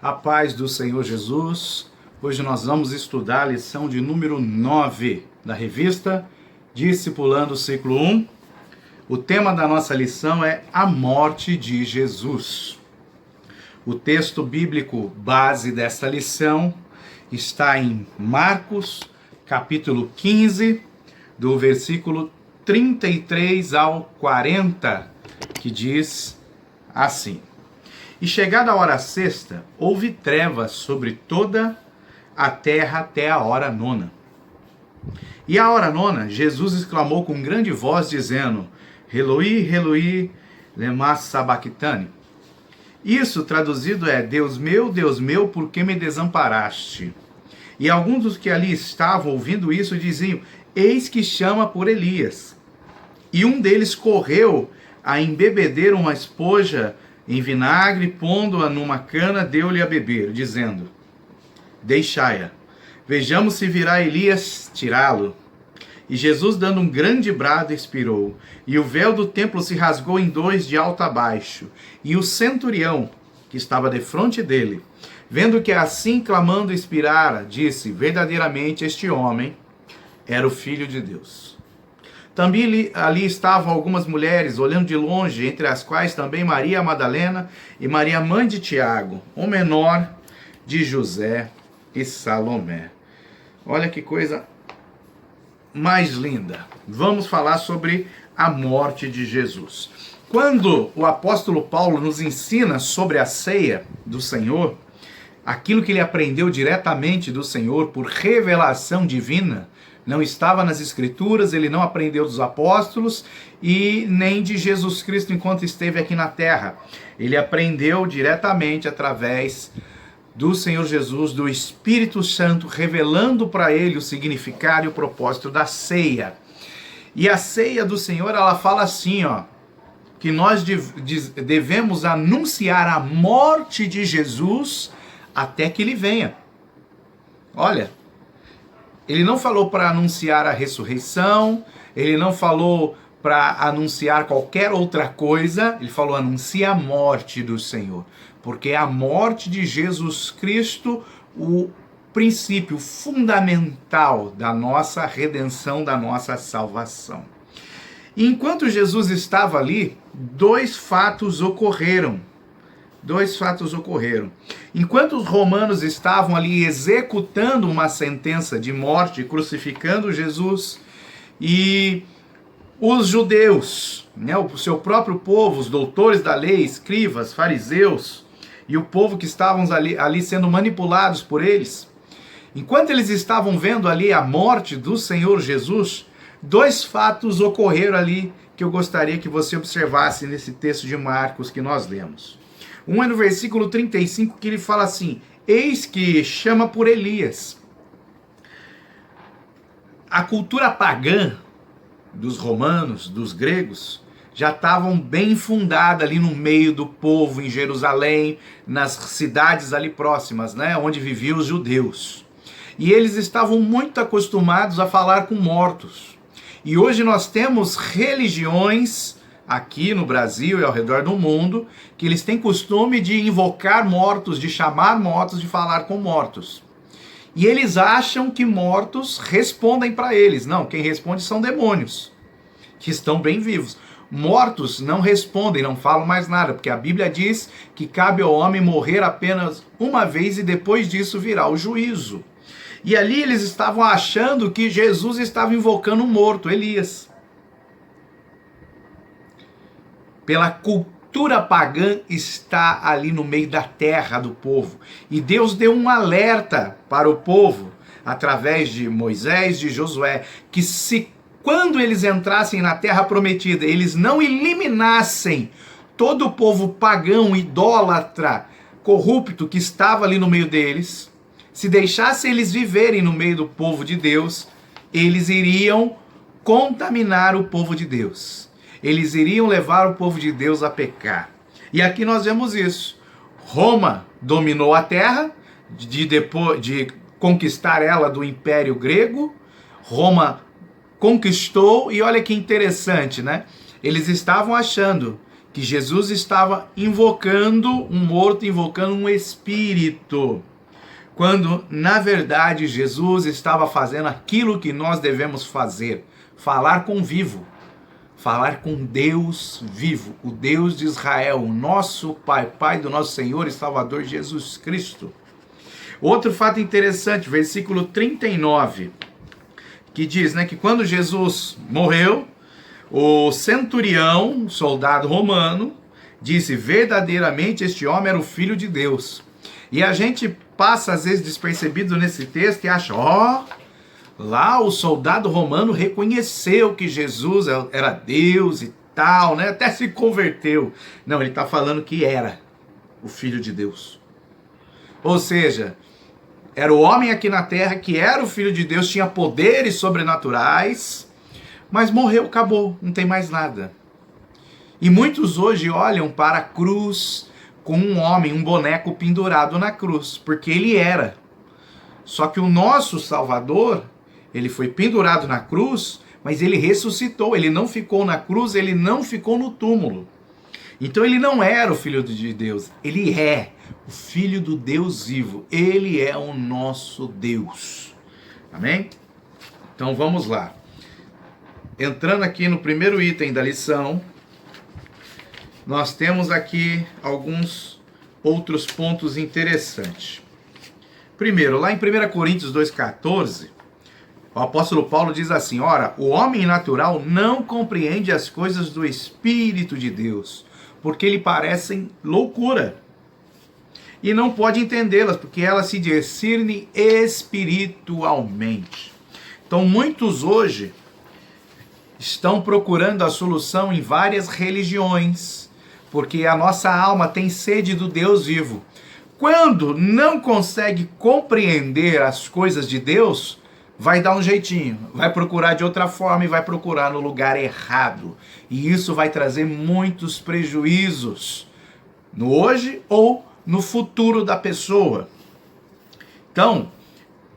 A paz do Senhor Jesus. Hoje nós vamos estudar a lição de número 9 da revista Discipulando o Ciclo 1. O tema da nossa lição é a morte de Jesus. O texto bíblico base desta lição está em Marcos, capítulo 15, do versículo 33 ao 40, que diz assim: E chegada a hora sexta, houve trevas sobre toda a terra até a hora nona. E à hora nona, Jesus exclamou com grande voz, dizendo: Eloi, Eloi, lema sabachthani. Isso traduzido é: Deus meu, por que me desamparaste? E alguns dos que ali estavam ouvindo isso diziam: Eis que chama por Elias. E um deles correu a embebedecer uma esponja em vinagre, pondo-a numa cana, deu-lhe a beber, dizendo: Deixai-a, vejamos se virá Elias tirá-lo. E Jesus, dando um grande brado, expirou, e o véu do templo se rasgou em dois de alto a baixo. E o centurião, que estava defronte dele, vendo que assim clamando expirara, disse: Verdadeiramente este homem era o Filho de Deus. Também ali estavam algumas mulheres, olhando de longe, entre as quais também Maria Madalena e Maria, mãe de Tiago, o menor de José e Salomé. Olha que coisa mais linda. Vamos falar sobre a morte de Jesus. Quando o apóstolo Paulo nos ensina sobre a ceia do Senhor, aquilo que ele aprendeu diretamente do Senhor por revelação divina, não estava nas Escrituras, ele não aprendeu dos apóstolos e nem de Jesus Cristo enquanto esteve aqui na terra. Ele aprendeu diretamente através do Senhor Jesus, do Espírito Santo, revelando para ele o significado e o propósito da ceia. E a ceia do Senhor, ela fala assim, que nós devemos anunciar a morte de Jesus até que ele venha. Olha, ele não falou para anunciar a ressurreição, ele não falou para anunciar qualquer outra coisa, ele falou: anuncia a morte do Senhor, porque é a morte de Jesus Cristo o princípio fundamental da nossa redenção, da nossa salvação. E enquanto Jesus estava ali, dois fatos ocorreram. Enquanto os romanos estavam ali executando uma sentença de morte, crucificando Jesus, e os judeus, o seu próprio povo, os doutores da lei, escribas, fariseus, e o povo que estavam ali sendo manipulados por eles, enquanto eles estavam vendo ali a morte do Senhor Jesus, dois fatos ocorreram ali que eu gostaria que você observasse nesse texto de Marcos que nós lemos. Um é no versículo 35, que ele fala assim: Eis que chama por Elias. A cultura pagã dos romanos, dos gregos, já estavam bem fundada ali no meio do povo, em Jerusalém, nas cidades ali próximas, onde viviam os judeus. E eles estavam muito acostumados a falar com mortos. E hoje nós temos religiões aqui no Brasil e ao redor do mundo, que eles têm costume de invocar mortos, de chamar mortos, de falar com mortos. E eles acham que mortos respondem para eles. Não, quem responde são demônios, que estão bem vivos. Mortos não respondem, não falam mais nada, porque a Bíblia diz que cabe ao homem morrer apenas uma vez e depois disso virá o juízo. E ali eles estavam achando que Jesus estava invocando um morto, Elias. Pela cultura pagã está ali no meio da terra do povo. E Deus deu um alerta para o povo, através de Moisés, de Josué, que quando eles entrassem na terra prometida, eles não eliminassem todo o povo pagão, idólatra, corrupto que estava ali no meio deles, se deixassem eles viverem no meio do povo de Deus, eles iriam contaminar o povo de Deus. Eles iriam levar o povo de Deus a pecar. E aqui nós vemos isso. Roma dominou a terra, depois de conquistar ela do Império Grego. Roma conquistou, e olha que interessante, Eles estavam achando que Jesus estava invocando um morto, invocando um espírito, quando na verdade Jesus estava fazendo aquilo que nós devemos fazer: falar com o vivo, falar com Deus vivo, o Deus de Israel, o nosso Pai, Pai do nosso Senhor e Salvador Jesus Cristo. Outro fato interessante, versículo 39, que diz, né, que quando Jesus morreu, o centurião, soldado romano, disse: verdadeiramente este homem era o Filho de Deus. E a gente passa às vezes despercebido nesse texto e acha, lá o soldado romano reconheceu que Jesus era Deus e tal, né? Até se converteu. Não, ele está falando que era o Filho de Deus. Ou seja, era o homem aqui na terra que era o Filho de Deus, tinha poderes sobrenaturais, mas morreu, acabou, não tem mais nada. E muitos hoje olham para a cruz com um homem, um boneco pendurado na cruz, porque ele era. Só que o nosso Salvador, ele foi pendurado na cruz, mas ele ressuscitou, ele não ficou na cruz, ele não ficou no túmulo. Então ele não era o Filho de Deus, ele é o Filho do Deus vivo, ele é o nosso Deus. Amém? Então vamos lá. Entrando aqui no primeiro item da lição, nós temos aqui alguns outros pontos interessantes. Primeiro, lá em 1 Coríntios 2,14, o apóstolo Paulo diz assim: ora, o homem natural não compreende as coisas do Espírito de Deus, porque lhe parecem loucura, e não pode entendê-las, porque elas se discernem espiritualmente. Então, muitos hoje estão procurando a solução em várias religiões, porque a nossa alma tem sede do Deus vivo. Quando não consegue compreender as coisas de Deus, vai dar um jeitinho, vai procurar de outra forma e vai procurar no lugar errado. E isso vai trazer muitos prejuízos no hoje ou no futuro da pessoa. Então,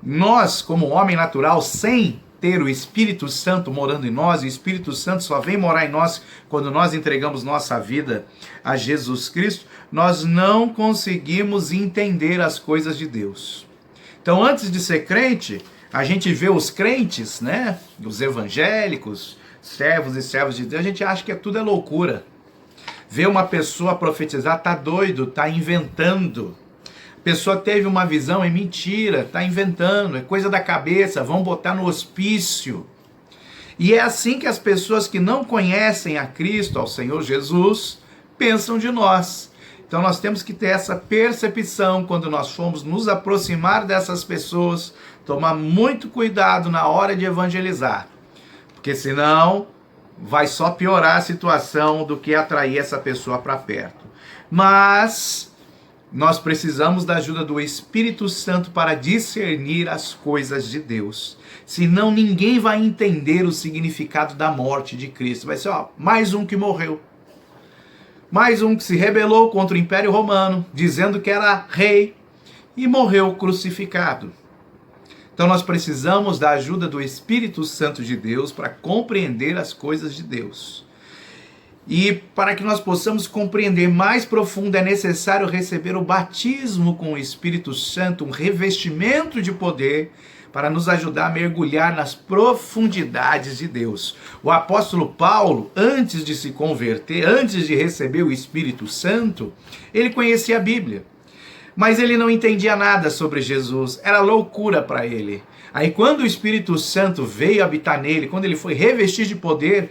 nós, como homem natural, sem ter o Espírito Santo morando em nós, e o Espírito Santo só vem morar em nós quando nós entregamos nossa vida a Jesus Cristo, nós não conseguimos entender as coisas de Deus. Então, antes de ser crente, a gente vê os crentes, né, os evangélicos, servos e servas de Deus, a gente acha que tudo é loucura. Vê uma pessoa profetizar, tá doido, tá inventando. Pessoa teve uma visão, é mentira, tá inventando, é coisa da cabeça, vão botar no hospício. E é assim que as pessoas que não conhecem a Cristo, ao Senhor Jesus, pensam de nós. Então nós temos que ter essa percepção quando nós formos nos aproximar dessas pessoas, tomar muito cuidado na hora de evangelizar, porque senão vai só piorar a situação do que atrair essa pessoa para perto. Mas nós precisamos da ajuda do Espírito Santo para discernir as coisas de Deus. Senão ninguém vai entender o significado da morte de Cristo. Vai ser, mais um que morreu. Mais um que se rebelou contra o Império Romano, dizendo que era rei, e morreu crucificado. Então nós precisamos da ajuda do Espírito Santo de Deus para compreender as coisas de Deus. E para que nós possamos compreender mais profundo, é necessário receber o batismo com o Espírito Santo, um revestimento de poder para nos ajudar a mergulhar nas profundidades de Deus. O apóstolo Paulo, antes de se converter, antes de receber o Espírito Santo, ele conhecia a Bíblia, mas ele não entendia nada sobre Jesus, era loucura para ele. Aí quando o Espírito Santo veio habitar nele, quando ele foi revestido de poder,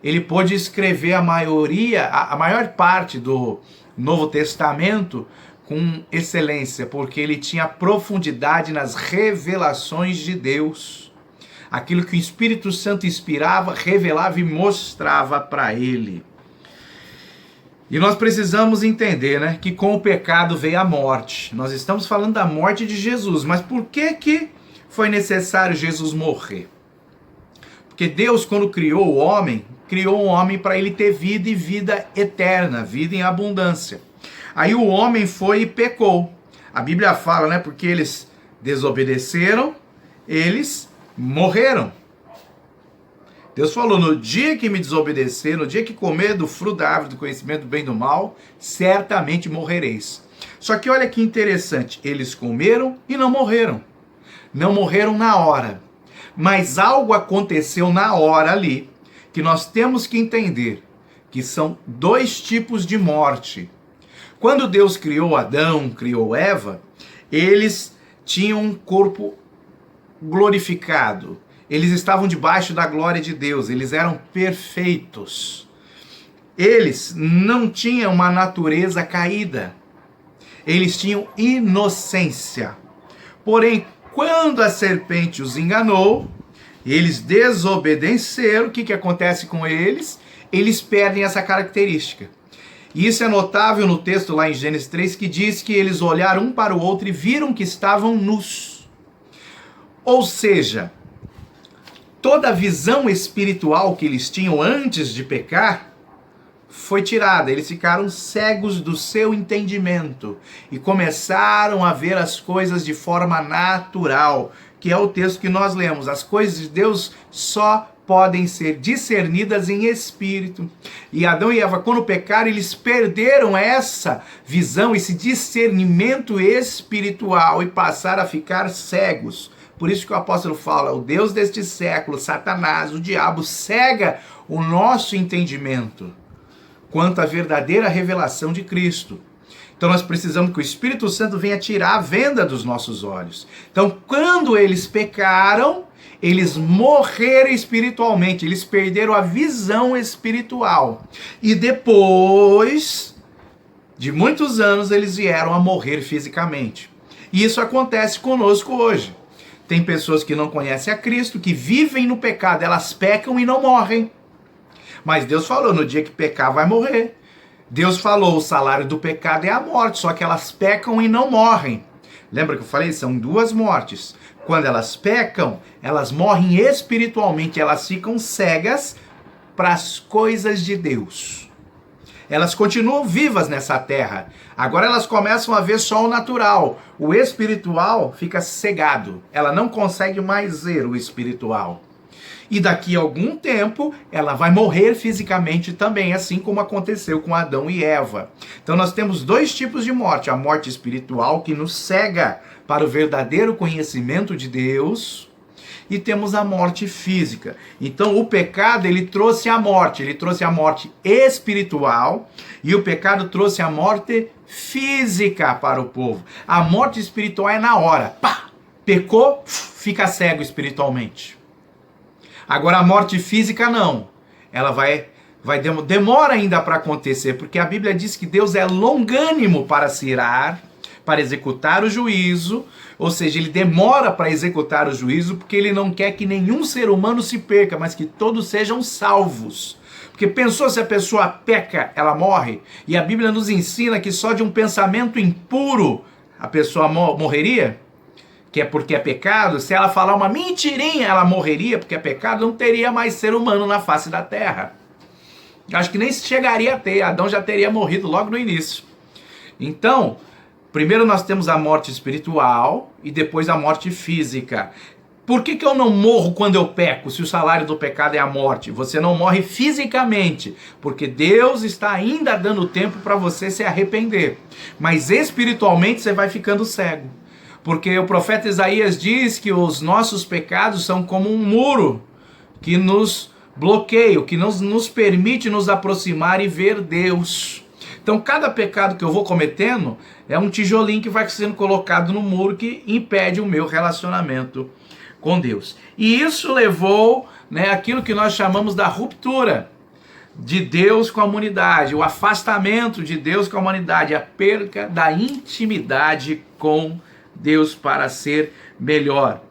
ele pôde escrever a maior parte do Novo Testamento com excelência, porque ele tinha profundidade nas revelações de Deus. Aquilo que o Espírito Santo inspirava, revelava e mostrava para ele. E nós precisamos entender, né, que com o pecado veio a morte. Nós estamos falando da morte de Jesus, mas por que foi necessário Jesus morrer? Porque Deus, quando criou o homem para ele ter vida e vida eterna, vida em abundância. Aí o homem foi e pecou. A Bíblia fala, né, porque eles desobedeceram, eles morreram. Deus falou, no dia que me desobedecer, no dia que comer do fruto da árvore do conhecimento do bem e do mal, certamente morrereis. Só que olha que interessante, eles comeram e não morreram. Não morreram na hora. Mas algo aconteceu na hora ali, que nós temos que entender, que são dois tipos de morte. Quando Deus criou Adão, criou Eva, eles tinham um corpo glorificado. Eles estavam debaixo da glória de Deus, eles eram perfeitos. Eles não tinham uma natureza caída. Eles tinham inocência. Porém, quando a serpente os enganou, eles desobedeceram, o que acontece com eles? Eles perdem essa característica. E isso é notável no texto lá em Gênesis 3, que diz que eles olharam um para o outro e viram que estavam nus. Ou seja, toda a visão espiritual que eles tinham antes de pecar foi tirada. Eles ficaram cegos do seu entendimento e começaram a ver as coisas de forma natural, que é o texto que nós lemos. As coisas de Deus só podem ser discernidas em espírito. E Adão e Eva, quando pecaram, eles perderam essa visão, esse discernimento espiritual e passaram a ficar cegos. Por isso que o apóstolo fala, o Deus deste século, Satanás, o diabo, cega o nosso entendimento quanto à verdadeira revelação de Cristo. Então nós precisamos que o Espírito Santo venha tirar a venda dos nossos olhos. Então quando eles pecaram, eles morreram espiritualmente, eles perderam a visão espiritual. E depois de muitos anos, eles vieram a morrer fisicamente. E isso acontece conosco hoje. Tem pessoas que não conhecem a Cristo, que vivem no pecado, elas pecam e não morrem. Mas Deus falou, no dia que pecar vai morrer. Deus falou, o salário do pecado é a morte, só que elas pecam e não morrem. Lembra que eu falei? São duas mortes. Quando elas pecam, elas morrem espiritualmente, elas ficam cegas para as coisas de Deus. Elas continuam vivas nessa terra. Agora elas começam a ver só o natural. O espiritual fica cegado. Ela não consegue mais ver o espiritual. E daqui a algum tempo, ela vai morrer fisicamente também, assim como aconteceu com Adão e Eva. Então nós temos dois tipos de morte. A morte espiritual, que nos cega para o verdadeiro conhecimento de Deus, e temos a morte física. Então o pecado, ele trouxe a morte espiritual, e o pecado trouxe a morte física para o povo. A morte espiritual é na hora. Pá! Pecou, fica cego espiritualmente. Agora a morte física não. Ela demora ainda para acontecer, porque a Bíblia diz que Deus é longânimo para se irar, para executar o juízo, ou seja, ele demora para executar o juízo, porque ele não quer que nenhum ser humano se perca, mas que todos sejam salvos. Porque pensou, se a pessoa peca, ela morre? E a Bíblia nos ensina que só de um pensamento impuro a pessoa morreria? Que é porque é pecado. Se ela falar uma mentirinha, ela morreria, porque é pecado, não teria mais ser humano na face da terra. Acho que nem chegaria a ter, Adão já teria morrido logo no início. Então, primeiro nós temos a morte espiritual e depois a morte física. Por que eu não morro quando eu peco, se o salário do pecado é a morte? Você não morre fisicamente, porque Deus está ainda dando tempo para você se arrepender. Mas espiritualmente você vai ficando cego. Porque o profeta Isaías diz que os nossos pecados são como um muro que nos bloqueia, que não nos permite nos aproximar e ver Deus. Então cada pecado que eu vou cometendo é um tijolinho que vai sendo colocado no muro que impede o meu relacionamento com Deus. E isso levou, aquilo que nós chamamos da ruptura de Deus com a humanidade, o afastamento de Deus com a humanidade, a perda da intimidade com Deus para ser melhor.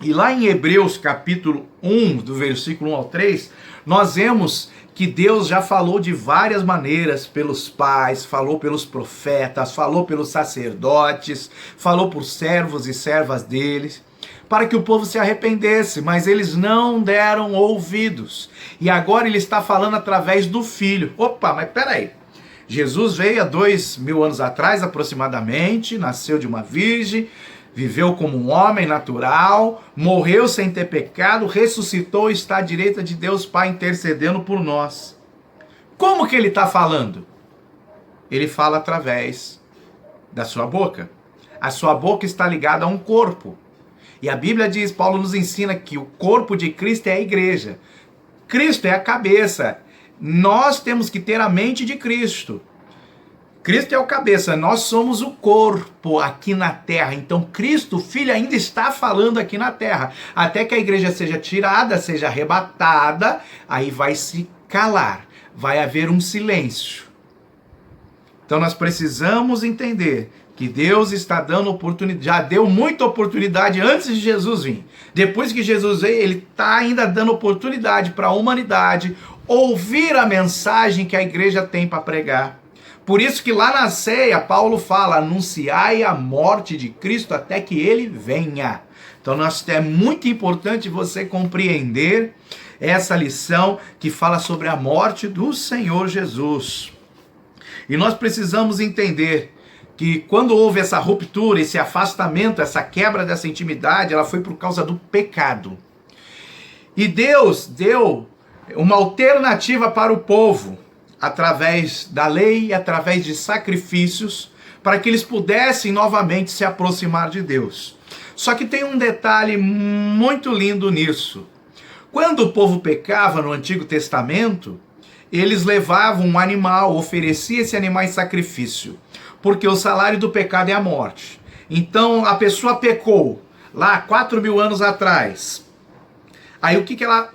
E lá em Hebreus capítulo 1, do versículo 1 ao 3, nós vemos que Deus já falou de várias maneiras pelos pais, falou pelos profetas, falou pelos sacerdotes, falou por servos e servas deles, para que o povo se arrependesse, mas eles não deram ouvidos. E agora ele está falando através do Filho. Opa, mas peraí. Jesus veio há 2000 anos atrás, aproximadamente, nasceu de uma virgem, viveu como um homem natural, morreu sem ter pecado, ressuscitou e está à direita de Deus Pai intercedendo por nós. Como que ele está falando? Ele fala através da sua boca. A sua boca está ligada a um corpo. E a Bíblia diz, Paulo nos ensina que o corpo de Cristo é a igreja. Cristo é a cabeça. Nós temos que ter a mente de Cristo. Cristo é o cabeça, nós somos o corpo aqui na terra. Então Cristo, Filho, ainda está falando aqui na terra. Até que a igreja seja tirada, seja arrebatada, aí vai se calar. Vai haver um silêncio. Então nós precisamos entender que Deus está dando oportunidade, já deu muita oportunidade antes de Jesus vir. Depois que Jesus veio, ele está ainda dando oportunidade para a humanidade ouvir a mensagem que a igreja tem para pregar. Por isso que lá na ceia, Paulo fala, anunciai a morte de Cristo até que ele venha. Então é muito importante você compreender essa lição que fala sobre a morte do Senhor Jesus. E nós precisamos entender que quando houve essa ruptura, esse afastamento, essa quebra dessa intimidade, ela foi por causa do pecado. E Deus deu uma alternativa para o povo, através da lei e através de sacrifícios, para que eles pudessem novamente se aproximar de Deus. Só que tem um detalhe muito lindo nisso. Quando o povo pecava no Antigo Testamento, eles levavam um animal, ofereciam esse animal em sacrifício, porque o salário do pecado é a morte. Então a pessoa pecou lá 4.000 anos atrás. Aí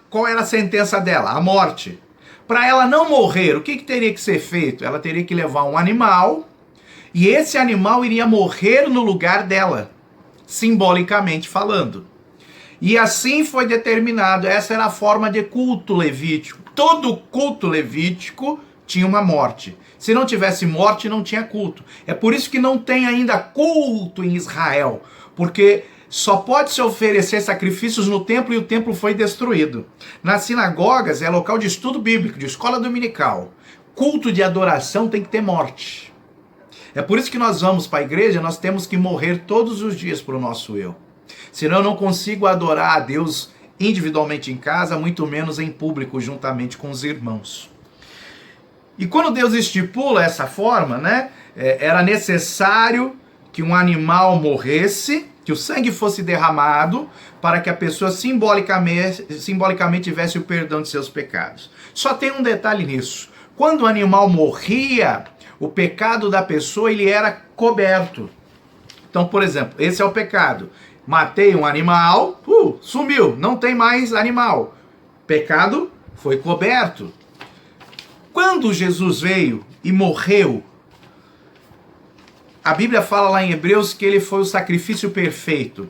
qual era a sentença dela? A morte. Para ela não morrer, o que teria que ser feito? Ela teria que levar um animal, e esse animal iria morrer no lugar dela, simbolicamente falando. E assim foi determinado, essa era a forma de culto levítico. Todo culto levítico tinha uma morte. Se não tivesse morte, não tinha culto. É por isso que não tem ainda culto em Israel, porque só pode se oferecer sacrifícios no templo e o templo foi destruído. Nas sinagogas é local de estudo bíblico, de escola dominical. Culto de adoração tem que ter morte. É por isso que nós vamos para a igreja, nós temos que morrer todos os dias para o nosso eu. Senão eu não consigo adorar a Deus individualmente em casa, muito menos em público, juntamente com os irmãos. E quando Deus estipula essa forma, né, era necessário que um animal morresse, que o sangue fosse derramado, para que a pessoa simbolicamente tivesse o perdão de seus pecados. Só tem um detalhe nisso. Quando o animal morria, o pecado da pessoa ele era coberto. Então, por exemplo, esse é o pecado. Matei um animal, sumiu, não tem mais animal. Pecado foi coberto. Quando Jesus veio e morreu, a Bíblia fala lá em Hebreus que ele foi o sacrifício perfeito.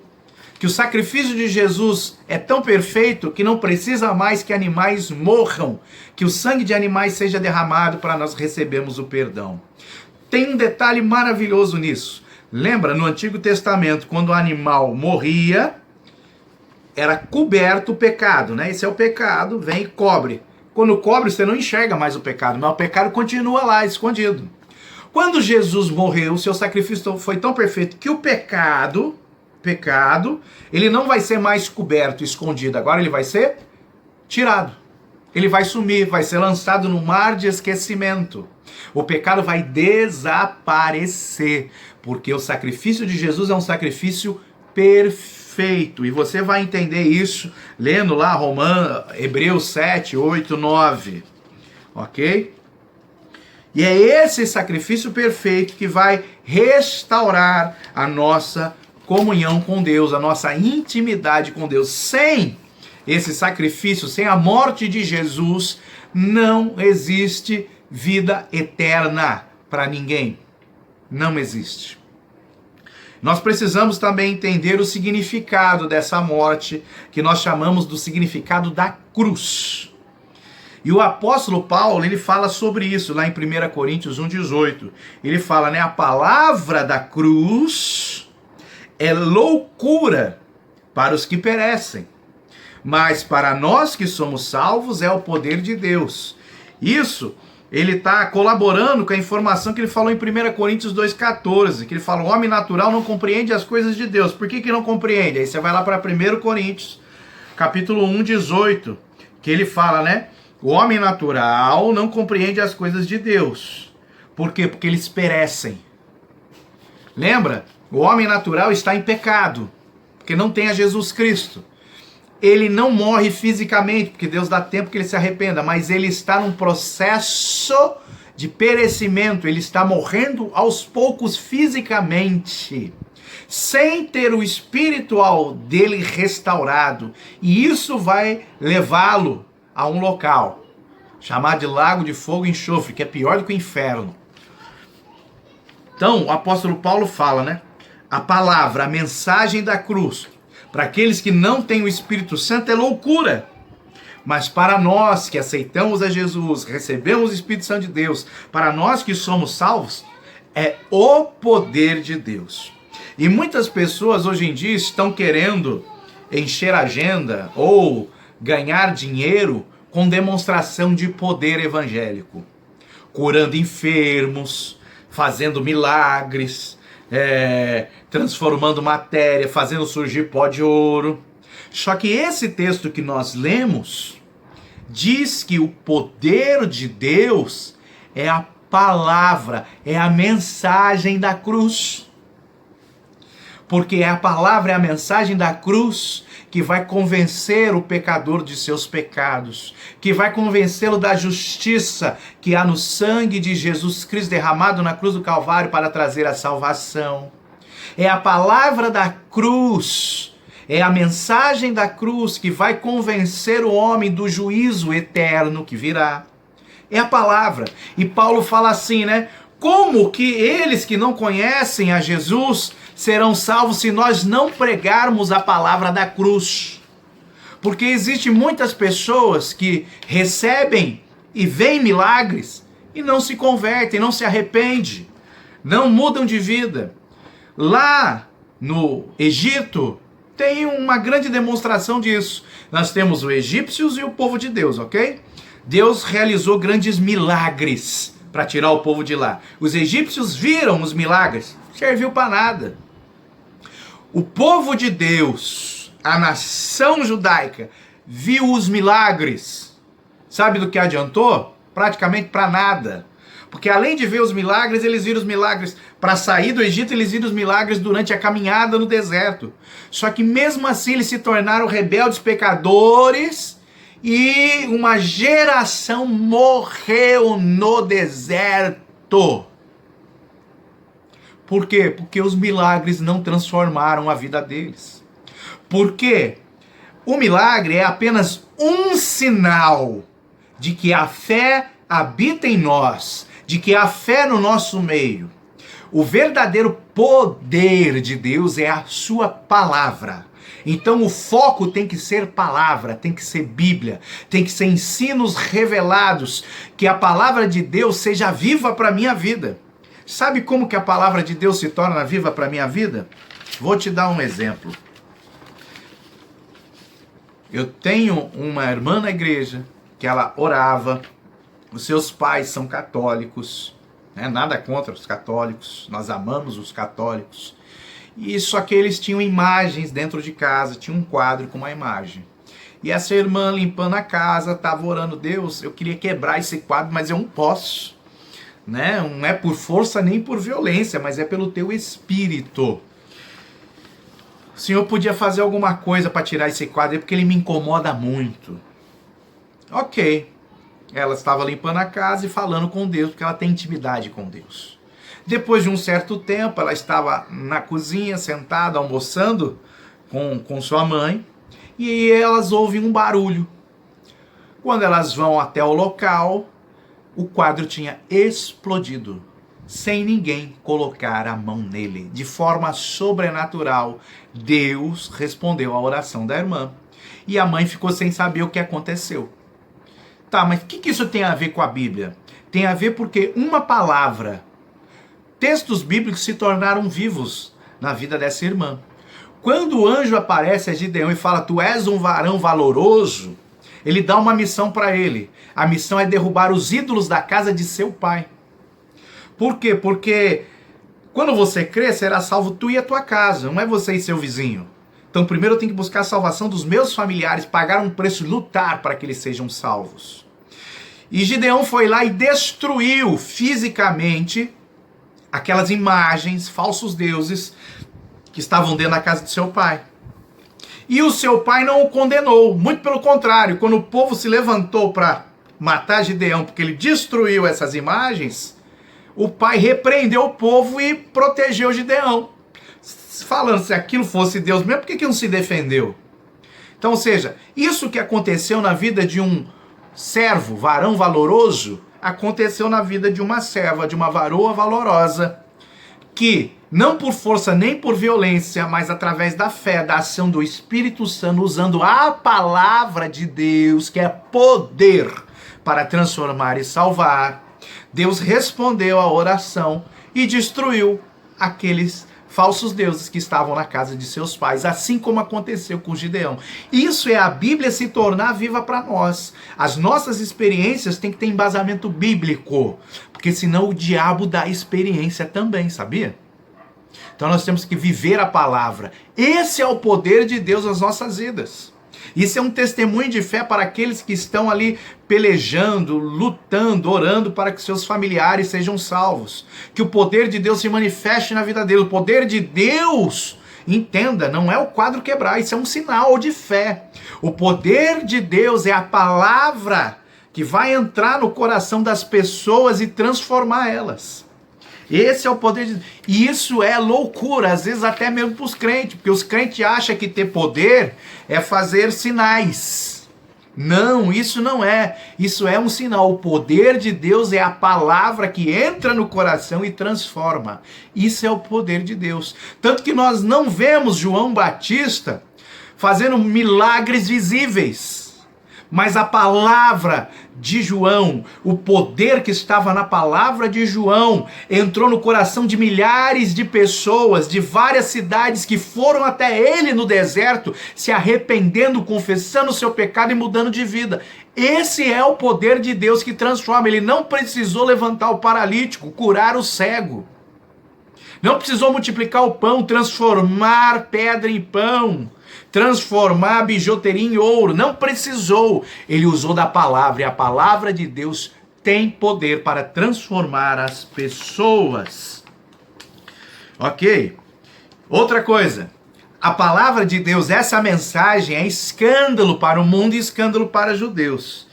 Que o sacrifício de Jesus é tão perfeito que não precisa mais que animais morram, que o sangue de animais seja derramado para nós recebermos o perdão. Tem um detalhe maravilhoso nisso. Lembra, no Antigo Testamento, quando o animal morria, era coberto o pecado, né? Esse é o pecado, vem e cobre. Quando cobre, você não enxerga mais o pecado, mas o pecado continua lá, escondido. Quando Jesus morreu, o seu sacrifício foi tão perfeito que o pecado, ele não vai ser mais coberto, escondido. Agora ele vai ser tirado. Ele vai sumir, vai ser lançado no mar de esquecimento. O pecado vai desaparecer, porque o sacrifício de Jesus é um sacrifício perfeito. E você vai entender isso lendo lá Hebreus 7, 8, 9. Ok? E é esse sacrifício perfeito que vai restaurar a nossa comunhão com Deus, a nossa intimidade com Deus. Sem esse sacrifício, sem a morte de Jesus, não existe vida eterna para ninguém. Não existe. Nós precisamos também entender o significado dessa morte, que nós chamamos do significado da cruz. E o apóstolo Paulo, ele fala sobre isso lá em 1 Coríntios 1,18. Ele fala, né, a palavra da cruz é loucura para os que perecem, mas para nós que somos salvos é o poder de Deus. Isso ele está colaborando com a informação que ele falou em 1 Coríntios 2,14, que ele fala, o homem natural não compreende as coisas de Deus. Por que não compreende? Aí você vai lá para 1 Coríntios, capítulo 1, 18, que ele fala, né? O homem natural não compreende as coisas de Deus. Por quê? Porque eles perecem. Lembra? O homem natural está em pecado, porque não tem a Jesus Cristo. Ele não morre fisicamente, porque Deus dá tempo que ele se arrependa, mas ele está num processo de perecimento, ele está morrendo aos poucos fisicamente, sem ter o espiritual dele restaurado. E isso vai levá-lo a um local chamado de lago de fogo e enxofre, que é pior do que o inferno. Então, o apóstolo Paulo fala, né? A palavra, a mensagem da cruz, para aqueles que não têm o Espírito Santo é loucura. Mas para nós que aceitamos a Jesus, recebemos o Espírito Santo de Deus, para nós que somos salvos, é o poder de Deus. E muitas pessoas hoje em dia estão querendo encher a agenda ou ganhar dinheiro com demonstração de poder evangélico. Curando enfermos, fazendo milagres, transformando matéria, fazendo surgir pó de ouro. Só que esse texto que nós lemos diz que o poder de Deus é a palavra, é a mensagem da cruz. Porque é a palavra, é a mensagem da cruz que vai convencer o pecador de seus pecados, que vai convencê-lo da justiça que há no sangue de Jesus Cristo derramado na cruz do Calvário para trazer a salvação. É a palavra da cruz, é a mensagem da cruz que vai convencer o homem do juízo eterno que virá. É a palavra. E Paulo fala assim, né? Como que eles que não conhecem a Jesus serão salvos se nós não pregarmos a palavra da cruz? Porque existem muitas pessoas que recebem e veem milagres e não se convertem, não se arrependem, não mudam de vida. Lá no Egito tem uma grande demonstração disso. Nós temos os egípcios e o povo de Deus, ok? Deus realizou grandes milagres para tirar o povo de lá. Os egípcios viram os milagres, serviu para nada. O povo de Deus, a nação judaica, viu os milagres. Sabe do que adiantou? Praticamente para nada. Porque além de ver os milagres, eles viram os milagres para sair do Egito, eles viram os milagres durante a caminhada no deserto. Só que mesmo assim eles se tornaram rebeldes pecadores e uma geração morreu no deserto. Por quê? Porque os milagres não transformaram a vida deles. Por quê? O milagre é apenas um sinal de que a fé habita em nós, de que há fé no nosso meio. O verdadeiro poder de Deus é a sua palavra. Então o foco tem que ser palavra, tem que ser Bíblia, tem que ser ensinos revelados, que a palavra de Deus seja viva para a minha vida. Sabe como que a palavra de Deus se torna viva para a minha vida? Vou te dar um exemplo. Eu tenho uma irmã na igreja que ela orava, os seus pais são católicos, né? Nada contra os católicos, nós amamos os católicos. E só que eles tinham imagens dentro de casa, tinha um quadro com uma imagem. E essa irmã limpando a casa, estava orando, Deus, eu queria quebrar esse quadro, mas eu não posso. Né? Não é por força nem por violência, mas é pelo teu espírito. O Senhor podia fazer alguma coisa para tirar esse quadro, porque ele me incomoda muito. Ok. Ela estava limpando a casa e falando com Deus, porque ela tem intimidade com Deus. Depois de um certo tempo, ela estava na cozinha, sentada, almoçando com sua mãe, e elas ouvem um barulho. Quando elas vão até o local, o quadro tinha explodido, sem ninguém colocar a mão nele. De forma sobrenatural, Deus respondeu à oração da irmã. E a mãe ficou sem saber o que aconteceu. Tá, mas o que isso tem a ver com a Bíblia? Tem a ver porque uma palavra, textos bíblicos se tornaram vivos na vida dessa irmã. Quando o anjo aparece a Gideão e fala, tu és um varão valoroso, ele dá uma missão para ele. A missão é derrubar os ídolos da casa de seu pai. Por quê? Porque quando você crer, será salvo tu e a tua casa, não é você e seu vizinho. Então primeiro eu tenho que buscar a salvação dos meus familiares, pagar um preço, lutar para que eles sejam salvos. E Gideão foi lá e destruiu fisicamente aquelas imagens, falsos deuses, que estavam dentro da casa de seu pai. E o seu pai não o condenou, muito pelo contrário, quando o povo se levantou para matar Gideão, porque ele destruiu essas imagens, o pai repreendeu o povo e protegeu Gideão. Falando, se aquilo fosse Deus mesmo, por que não se defendeu? Então, ou seja, isso que aconteceu na vida de um servo, varão valoroso, aconteceu na vida de uma serva, de uma varoa valorosa, que, não por força nem por violência, mas através da fé, da ação do Espírito Santo, usando a palavra de Deus, que é poder para transformar e salvar, Deus respondeu à oração e destruiu aqueles falsos deuses que estavam na casa de seus pais, assim como aconteceu com Gideão. Isso é a Bíblia se tornar viva para nós. As nossas experiências têm que ter embasamento bíblico, porque senão o diabo dá experiência também, sabia? Então nós temos que viver a palavra. Esse é o poder de Deus nas nossas vidas. Isso é um testemunho de fé para aqueles que estão ali pelejando, lutando, orando para que seus familiares sejam salvos. Que o poder de Deus se manifeste na vida dele. O poder de Deus, entenda, não é o quadro quebrar, isso é um sinal de fé. O poder de Deus é a palavra que vai entrar no coração das pessoas e transformar elas. Esse é o poder de Deus. E isso é loucura, às vezes até mesmo para os crentes, porque os crentes acham que ter poder é fazer sinais. Não, isso não é. Isso é um sinal. O poder de Deus é a palavra que entra no coração e transforma. Isso é o poder de Deus. Tanto que nós não vemos João Batista fazendo milagres visíveis. Mas a palavra de João, o poder que estava na palavra de João, entrou no coração de milhares de pessoas de várias cidades que foram até ele no deserto, se arrependendo, confessando o seu pecado e mudando de vida. Esse é o poder de Deus que transforma. Ele não precisou levantar o paralítico, curar o cego. Não precisou multiplicar o pão, transformar pedra em pão, transformar bijuteria em ouro. Não precisou. Ele usou da palavra, e a palavra de Deus tem poder para transformar as pessoas. Ok? Outra coisa, a palavra de Deus, essa mensagem é escândalo para o mundo e escândalo para os judeus.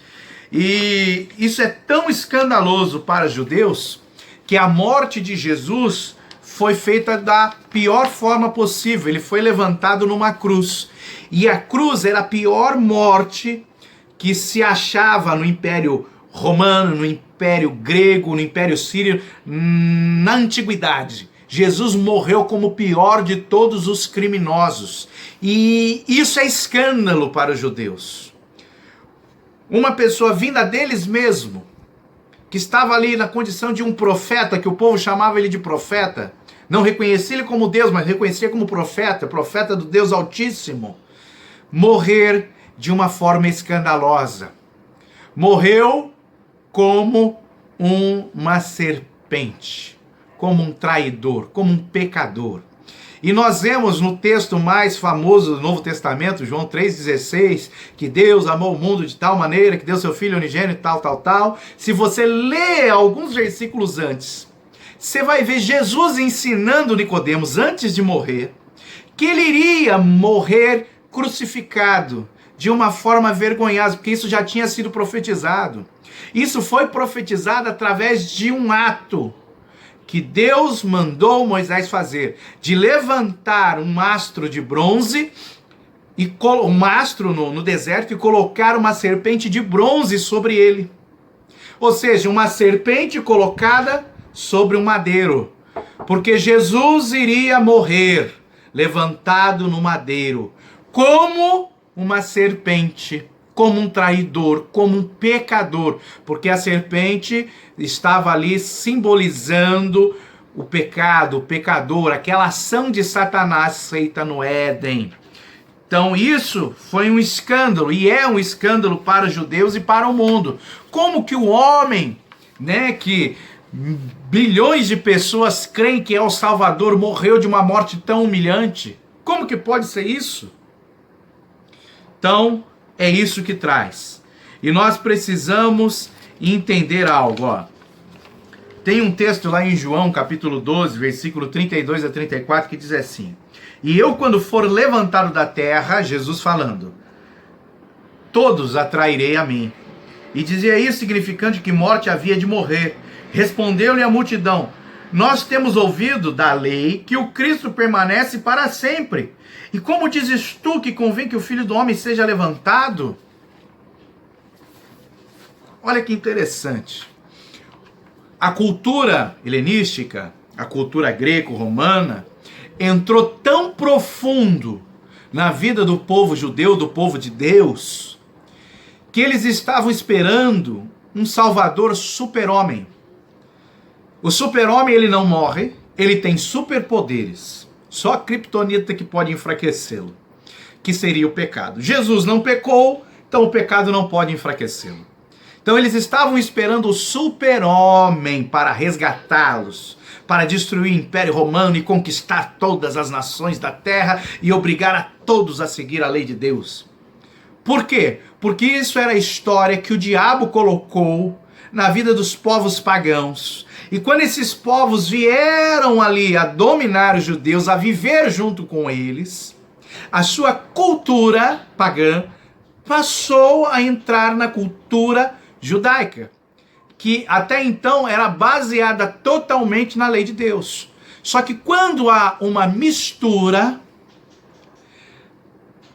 E isso é tão escandaloso para os judeus que a morte de Jesus foi feita da pior forma possível. Ele foi levantado numa cruz. E a cruz era a pior morte que se achava no Império Romano, no Império Grego, no Império Sírio, na Antiguidade. Jesus morreu como o pior de todos os criminosos. E isso é escândalo para os judeus. Uma pessoa vinda deles mesmo, que estava ali na condição de um profeta, que o povo chamava ele de profeta, não reconhecia ele como Deus, mas reconhecia como profeta, profeta do Deus Altíssimo, morrer de uma forma escandalosa. Morreu como uma serpente, como um traidor, como um pecador. E nós vemos no texto mais famoso do Novo Testamento, João 3,16, que Deus amou o mundo de tal maneira, que deu seu Filho unigênito, tal. Se você lê alguns versículos antes, você vai ver Jesus ensinando Nicodemos, antes de morrer, que ele iria morrer crucificado de uma forma vergonhosa, porque isso já tinha sido profetizado. Isso foi profetizado através de um ato que Deus mandou Moisés fazer, de levantar um mastro de bronze, um mastro no deserto, e colocar uma serpente de bronze sobre ele. Ou seja, uma serpente colocada sobre um madeiro, porque Jesus iria morrer levantado no madeiro, como uma serpente, como um traidor, como um pecador, porque a serpente estava ali simbolizando o pecado, o pecador, aquela ação de Satanás feita no Éden. Então isso foi um escândalo, e é um escândalo para os judeus e para o mundo. Como que o homem, né, que bilhões de pessoas creem que é o Salvador, morreu de uma morte tão humilhante? Como que pode ser isso? Então, é isso que traz. E nós precisamos entender algo, ó. Tem um texto lá em João, capítulo 12, versículo 32 a 34, que diz assim: E eu, quando for levantado da terra, Jesus falando, todos atrairei a mim. E dizia isso significando que morte havia de morrer. Respondeu-lhe a multidão: Nós temos ouvido da lei que o Cristo permanece para sempre. E como dizes tu que convém que o Filho do Homem seja levantado? Olha que interessante. A cultura helenística, a cultura greco-romana, entrou tão profundo na vida do povo judeu, do povo de Deus, que eles estavam esperando um Salvador super-homem. O super-homem, ele não morre, ele tem superpoderes. Só a criptonita que pode enfraquecê-lo, que seria o pecado. Jesus não pecou, então o pecado não pode enfraquecê-lo. Então eles estavam esperando o super-homem para resgatá-los, para destruir o Império Romano e conquistar todas as nações da terra e obrigar a todos a seguir a lei de Deus. Por quê? Porque isso era a história que o diabo colocou na vida dos povos pagãos. E quando esses povos vieram ali a dominar os judeus, a viver junto com eles, a sua cultura pagã passou a entrar na cultura judaica, que até então era baseada totalmente na lei de Deus. Só que quando há uma mistura,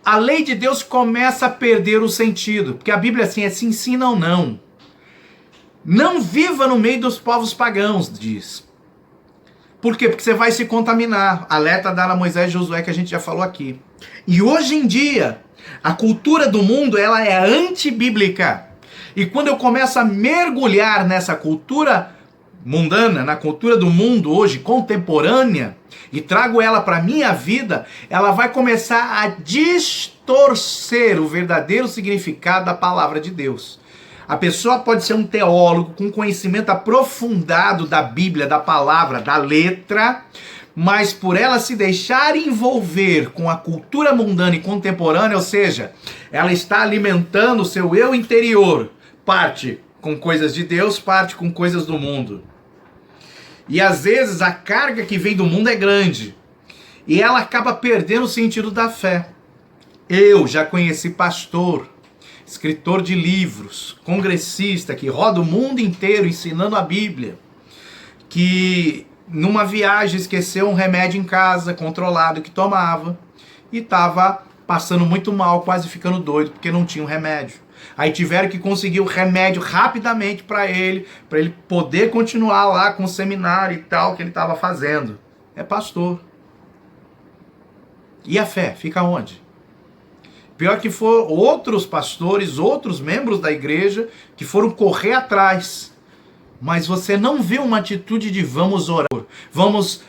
a lei de Deus começa a perder o sentido, porque a Bíblia assim é sim, sim, não, não. Não viva no meio dos povos pagãos, diz. Por quê? Porque você vai se contaminar. Alerta dada a Moisés e Josué, que a gente já falou aqui. E hoje em dia, a cultura do mundo, ela é antibíblica. E quando eu começo a mergulhar nessa cultura mundana, na cultura do mundo hoje, contemporânea, e trago ela para a minha vida, ela vai começar a distorcer o verdadeiro significado da palavra de Deus. A pessoa pode ser um teólogo com conhecimento aprofundado da Bíblia, da palavra, da letra, mas por ela se deixar envolver com a cultura mundana e contemporânea, ou seja, ela está alimentando o seu eu interior, parte com coisas de Deus, parte com coisas do mundo. E às vezes a carga que vem do mundo é grande, e ela acaba perdendo o sentido da fé. Eu já conheci pastor, escritor de livros, congressista, que roda o mundo inteiro ensinando a Bíblia, que numa viagem esqueceu um remédio em casa, controlado, que tomava, e estava passando muito mal, quase ficando doido, porque não tinha um remédio. Aí tiveram que conseguir o remédio rapidamente para ele poder continuar lá com o seminário e tal que ele estava fazendo. É pastor. E a fé fica onde? Pior que foram outros pastores, outros membros da igreja que foram correr atrás. Mas você não vê uma atitude de vamos orar, vamos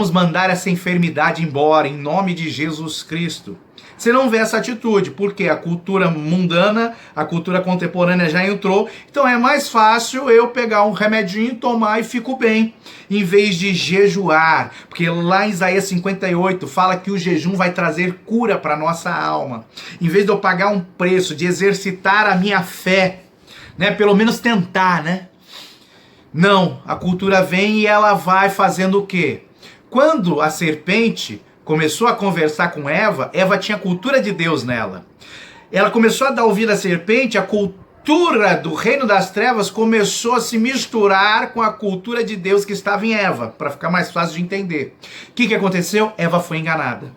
mandar essa enfermidade embora em nome de Jesus Cristo. Você não vê essa atitude, porque a cultura mundana, a cultura contemporânea já entrou, então é mais fácil eu pegar um remedinho, tomar e fico bem, em vez de jejuar, porque lá em Isaías 58 fala que o jejum vai trazer cura para a nossa alma. Em vez de eu pagar um preço, de exercitar a minha fé, né, pelo menos tentar, né? Não, a cultura vem e ela vai fazendo o quê? Quando a serpente começou a conversar com Eva, Eva tinha a cultura de Deus nela. Ela começou a dar ouvido à serpente, a cultura do reino das trevas começou a se misturar com a cultura de Deus que estava em Eva, para ficar mais fácil de entender. O que aconteceu? Eva foi enganada.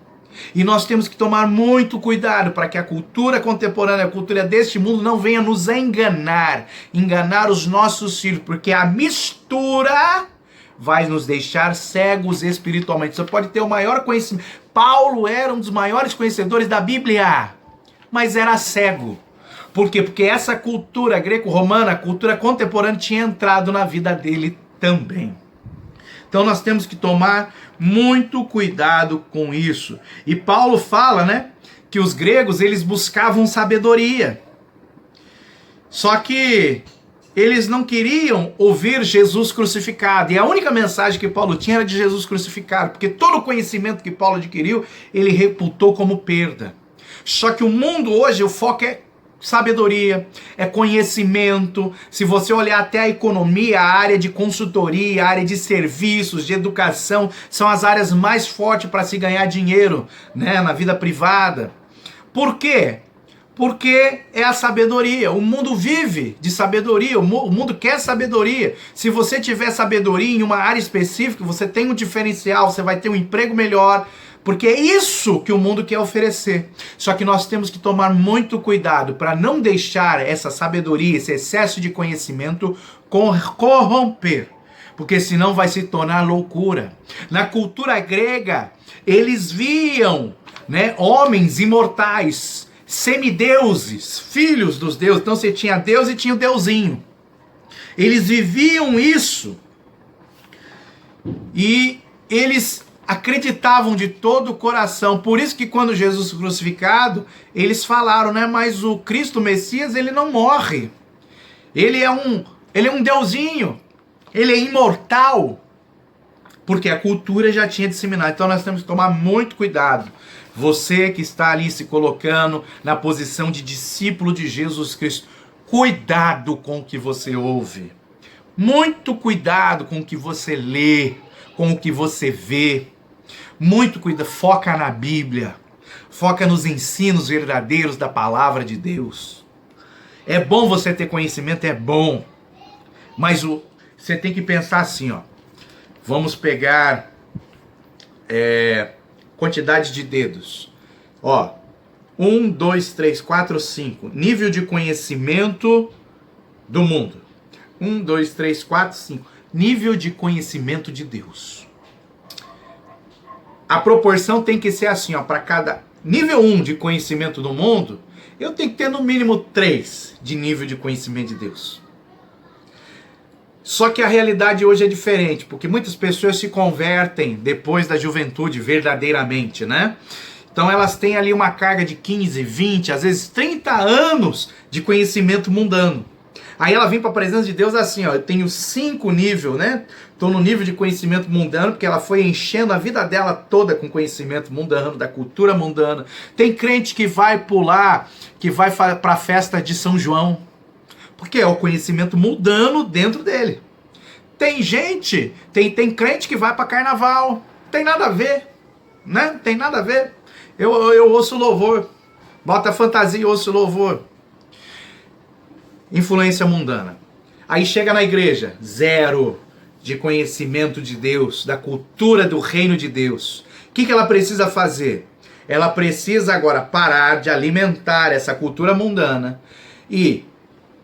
E nós temos que tomar muito cuidado para que a cultura contemporânea, a cultura deste mundo não venha nos enganar os nossos filhos, porque a mistura vai nos deixar cegos espiritualmente. Você pode ter o maior conhecimento. Paulo era um dos maiores conhecedores da Bíblia, mas era cego. Por quê? Porque essa cultura greco-romana, a cultura contemporânea, tinha entrado na vida dele também. Então nós temos que tomar muito cuidado com isso. E Paulo fala, né, que os gregos, eles buscavam sabedoria. Só que eles não queriam ouvir Jesus crucificado. E a única mensagem que Paulo tinha era de Jesus crucificado, porque todo o conhecimento que Paulo adquiriu, ele reputou como perda. Só que o mundo hoje, o foco é sabedoria, é conhecimento. Se você olhar até a economia, a área de consultoria, a área de serviços, de educação, são as áreas mais fortes para se ganhar dinheiro, né, na vida privada. Por quê? Porque é a sabedoria. O mundo vive de sabedoria, o mundo quer sabedoria. Se você tiver sabedoria em uma área específica, você tem um diferencial, você vai ter um emprego melhor, porque é isso que o mundo quer oferecer. Só que nós temos que tomar muito cuidado para não deixar essa sabedoria, esse excesso de conhecimento corromper, porque senão vai se tornar loucura. Na cultura grega, eles viam, né, homens imortais, semideuses, filhos dos deuses. Então você tinha Deus e tinha o deusinho. Eles viviam isso e eles acreditavam de todo o coração. Por isso que quando Jesus foi crucificado, eles falaram, né, mas o Cristo Messias, ele não morre. Ele é um deusinho. Ele é imortal. Porque a cultura já tinha disseminado. Então nós temos que tomar muito cuidado. Você que está ali se colocando na posição de discípulo de Jesus Cristo, cuidado com o que você ouve. Muito cuidado com o que você lê, com o que você vê. Muito cuidado, foca na Bíblia. Foca nos ensinos verdadeiros da palavra de Deus. É bom você ter conhecimento, é bom. Mas você tem que pensar assim, ó. Vamos pegar quantidade de dedos. Ó, 1, 2, 3, 4, 5. Nível de conhecimento do mundo. 1, 2, 3, 4, 5. Nível de conhecimento de Deus. A proporção tem que ser assim, ó, para cada nível 1 de conhecimento do mundo, eu tenho que ter no mínimo 3 de nível de conhecimento de Deus. Só que a realidade hoje é diferente, porque muitas pessoas se convertem depois da juventude verdadeiramente, né? Então elas têm ali uma carga de 15, 20, às vezes 30 anos de conhecimento mundano. Aí ela vem para a presença de Deus assim, ó, eu tenho 5 níveis, né? Estou no nível de conhecimento mundano, porque ela foi enchendo a vida dela toda com conhecimento mundano, da cultura mundana. Tem crente que vai pular, que vai para a festa de São João, porque é o conhecimento mundano dentro dele. Tem gente, tem crente que vai para carnaval, tem nada a ver, né? Tem nada a ver. Eu ouço louvor, bota fantasia e ouço louvor. Influência mundana. Aí chega na igreja, 0 de conhecimento de Deus, da cultura do reino de Deus. O que ela precisa fazer? Ela precisa agora parar de alimentar essa cultura mundana e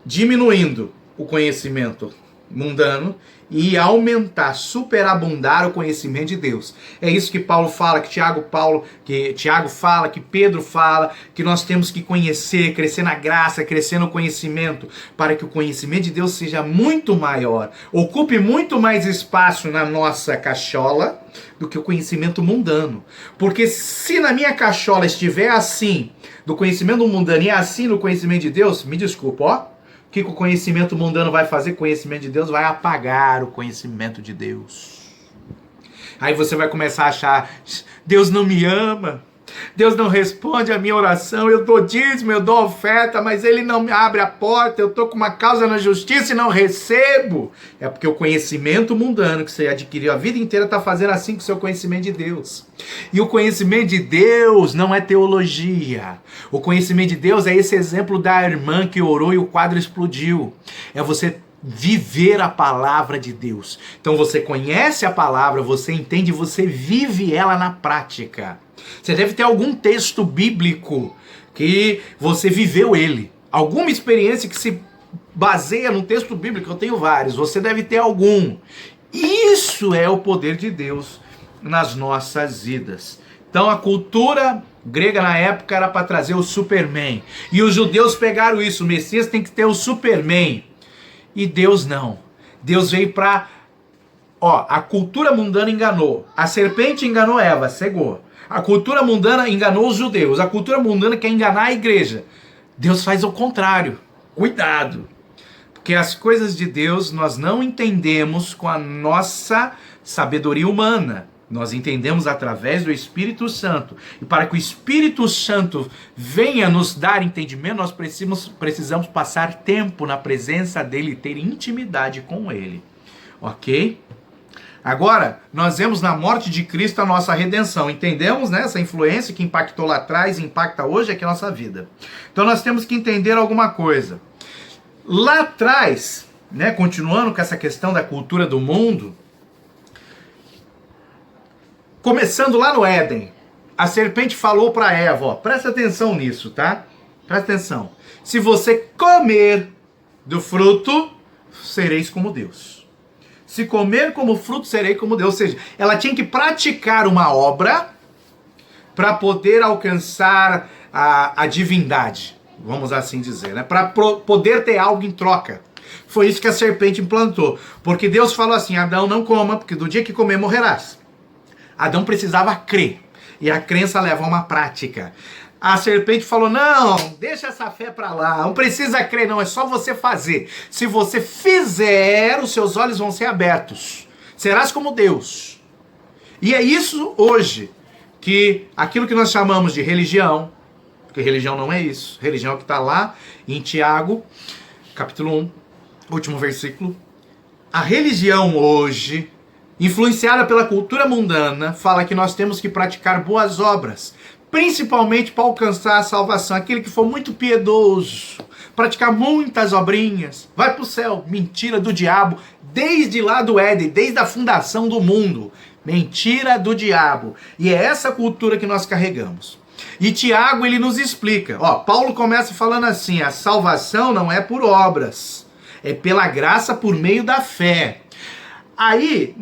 diminuindo o conhecimento mundano e aumentar, superabundar o conhecimento de Deus. É isso que Paulo fala, que Tiago fala, que Pedro fala, que nós temos que conhecer, crescer na graça, crescer no conhecimento, para que o conhecimento de Deus seja muito maior, ocupe muito mais espaço na nossa cachola do que o conhecimento mundano. Porque se na minha cachola estiver assim, do conhecimento mundano e assim no conhecimento de Deus, me desculpa, ó, o que o conhecimento mundano vai fazer? O conhecimento de Deus vai apagar o conhecimento de Deus. Aí você vai começar a achar, Deus não me ama, Deus não responde a minha oração, eu dou dízimo, eu dou oferta, mas Ele não me abre a porta, eu estou com uma causa na justiça e não recebo. É porque o conhecimento mundano que você adquiriu a vida inteira está fazendo assim com o seu conhecimento de Deus. E o conhecimento de Deus não é teologia. O conhecimento de Deus é esse exemplo da irmã que orou e o quadro explodiu. É você viver a palavra de Deus. Então você conhece a palavra, você entende, você vive ela na prática. Você deve ter algum texto bíblico que você viveu ele. Alguma experiência que se baseia no texto bíblico. Eu tenho vários. Você deve ter algum. Isso é o poder de Deus nas nossas vidas. Então a cultura grega na época era para trazer o Superman. E os judeus pegaram isso. O Messias tem que ter o Superman. E Deus não. Deus veio para Ó, a cultura mundana enganou. A serpente enganou Eva, cegou. A cultura mundana enganou os judeus. A cultura mundana quer enganar a igreja. Deus faz o contrário. Cuidado. Porque as coisas de Deus nós não entendemos com a nossa sabedoria humana. Nós entendemos através do Espírito Santo. E para que o Espírito Santo venha nos dar entendimento, nós precisamos passar tempo na presença dele e ter intimidade com ele. Ok? Agora, nós vemos na morte de Cristo a nossa redenção. Entendemos, né? Essa influência que impactou lá atrás, impacta hoje aqui a nossa vida. Então nós temos que entender alguma coisa. Lá atrás, né, continuando com essa questão da cultura do mundo, começando lá no Éden, a serpente falou para Eva, ó, presta atenção nisso, tá? Presta atenção. Se você comer do fruto, sereis como Deus. Se comer como fruto, serei como Deus. Ou seja, ela tinha que praticar uma obra para poder alcançar a divindade, vamos assim dizer, né? Para poder ter algo em troca. Foi isso que a serpente implantou. Porque Deus falou assim, Adão, não coma, porque do dia que comer morrerás. Adão precisava crer. E a crença leva a uma prática. A serpente falou, não, deixa essa fé pra lá, não precisa crer não, é só você fazer. Se você fizer, os seus olhos vão ser abertos. Serás como Deus. E é isso hoje, que aquilo que nós chamamos de religião, porque religião não é isso, religião é o que está lá em Tiago, capítulo 1, último versículo. A religião hoje, influenciada pela cultura mundana, fala que nós temos que praticar boas obras, principalmente para alcançar a salvação. Aquele que for muito piedoso, praticar muitas obrinhas, vai para o céu. Mentira do diabo, desde lá do Éden, desde a fundação do mundo. Mentira do diabo. E é essa cultura que nós carregamos. E Tiago, ele nos explica. Ó, Paulo começa falando assim, a salvação não é por obras, é pela graça por meio da fé. Aí,